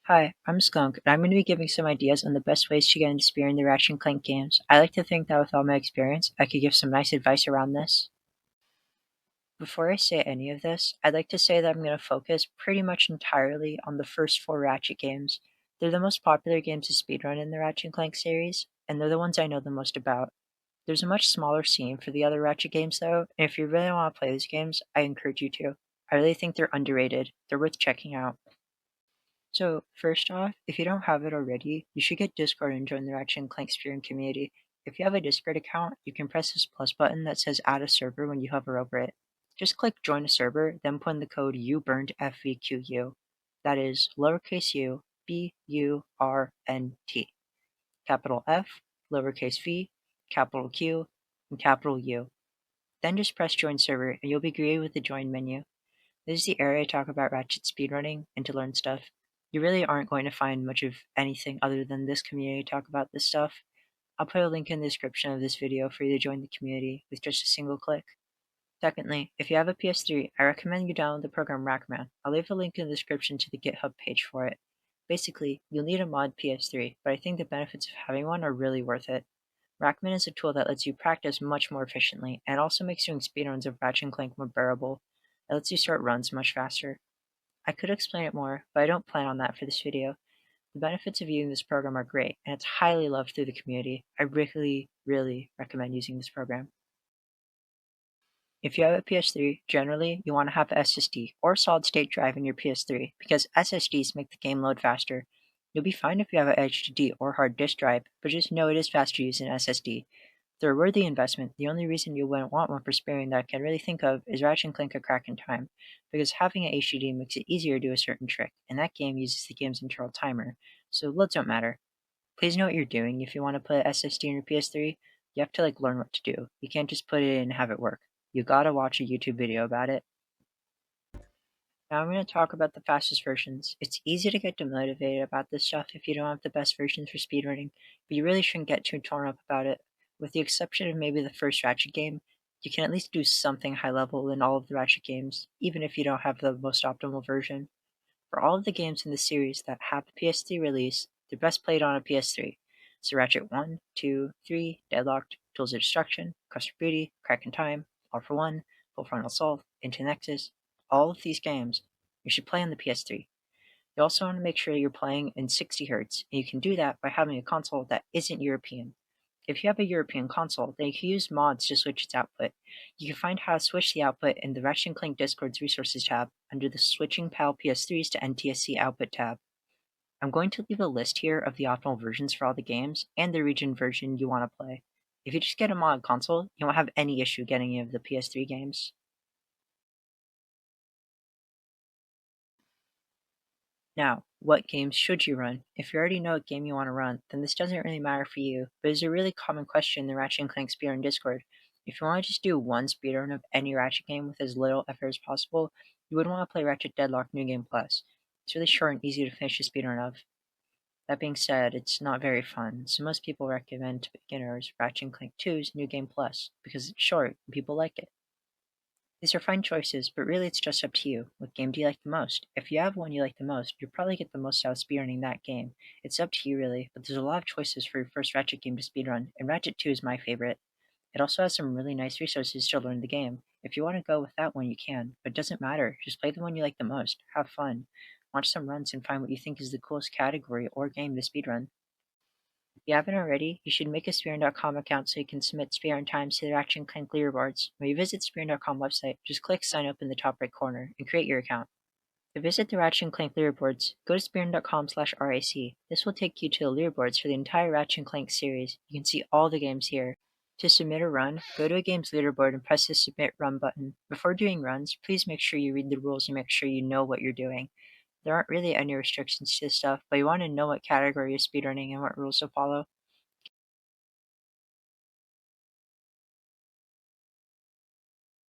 Hi, I'm Skunk, and I'm going to be giving some ideas on the best ways to get into spearing the Ratchet and Clank games. I like to think that with all my experience, I could give some nice advice around this. Before I say any of this, I'd like to say that I'm going to focus pretty much entirely on the first four Ratchet games. They're the most popular games to speedrun in the Ratchet and Clank series, and they're the ones I know the most about. There's a much smaller scene for the other Ratchet games though, and if you really want to play these games, I encourage you to. I really think they're underrated. They're worth checking out. So, first off, if you don't have it already, you should get Discord and join the Ratchet and Clank Spearing community. If you have a Discord account, you can press this plus button that says add a server when you hover over it. Just click join a server, then put in the code UBURNTFVQU. That is lowercase u, BURNT. Capital F, lowercase v, capital Q, and capital U. Then just press join server and you'll be greeted with the join menu. This is the area I talk about Ratchet speedrunning and to learn stuff. You really aren't going to find much of anything other than this community to talk about this stuff. I'll put a link in the description of this video for you to join the community with just a single click. Secondly, if you have a PS3, I recommend you download the program Rackman. I'll leave a link in the description to the GitHub page for it. Basically, you'll need a mod PS3, but I think the benefits of having one are really worth it. Rackman is a tool that lets you practice much more efficiently, and also makes doing speedruns of Ratchet and Clank more bearable. It lets you start runs much faster. I could explain it more, but I don't plan on that for this video. The benefits of using this program are great, and it's highly loved through the community. I really recommend using this program. If you have a PS3, generally you want to have a SSD or solid state drive in your PS3 because SSDs make the game load faster. You'll be fine if you have an HDD or hard disk drive, but just know it is faster using an SSD. They're a worthy investment. The only reason you wouldn't want one for sparing that I can really think of is Ratchet and Clank: A Crack in Time, because having an HDD makes it easier to do a certain trick, and that game uses the game's internal timer, so loads don't matter. Please know what you're doing if you want to put an SSD in your PS3. You have to learn what to do. You can't just put it in and have it work. You gotta watch a YouTube video about it. Now I'm going to talk about the fastest versions. It's easy to get demotivated about this stuff if you don't have the best versions for speedrunning, but you really shouldn't get too torn up about it. With the exception of maybe the first Ratchet game, you can at least do something high level in all of the Ratchet games, even if you don't have the most optimal version. For all of the games in the series that have a PS3 release, they're best played on a PS3. So Ratchet 1, 2, 3, Deadlocked, Tools of Destruction, Custard Beauty, Crack in Time, All for One, Full Frontal Assault, Into Nexus, all of these games you should play on the PS3. You also want to make sure you're playing in 60Hz, and you can do that by having a console that isn't European. If you have a European console, then you can use mods to switch its output. You can find how to switch the output in the Ratchet & Clank Discord's Resources tab under the Switching PAL PS3s to NTSC Output tab. I'm going to leave a list here of the optimal versions for all the games and the region version you want to play. If you just get a mod console, you won't have any issue getting any of the PS3 games. Now, what games should you run? If you already know what game you want to run, then this doesn't really matter for you, but it's a really common question in the Ratchet & Clank speedrun Discord. If you want to just do one speedrun of any Ratchet game with as little effort as possible, you would want to play Ratchet Deadlock New Game Plus. It's really short and easy to finish the speedrun of. That being said, it's not very fun, so most people recommend to beginners Ratchet & Clank 2's New Game Plus, because it's short and people like it. These are fine choices, but really it's just up to you. What game do you like the most? If you have one you like the most, you'll probably get the most out of speedrunning that game. It's up to you really, but there's a lot of choices for your first Ratchet game to speedrun, and Ratchet 2 is my favorite. It also has some really nice resources to learn the game. If you want to go with that one, you can, but it doesn't matter. Just play the one you like the most. Have fun. Watch some runs and find what you think is the coolest category or game to speedrun. If you haven't already, you should make a Spearn.com account so you can submit Spearn times to the Action Clank leaderboards. When you visit Spearn.com website, just click sign up in the top right corner and create your account. To visit the Ratchet and Clank leaderboards, go to spearn.com/RAC. This will take you to the leaderboards for the entire Ratchet and Clank series. You can see all the games here. To submit a run, go to a game's leaderboard and press the Submit Run button. Before doing runs, please make sure you read the rules and make sure you know what you're doing. There aren't really any restrictions to this stuff, but you want to know what category you're speedrunning and what rules to follow.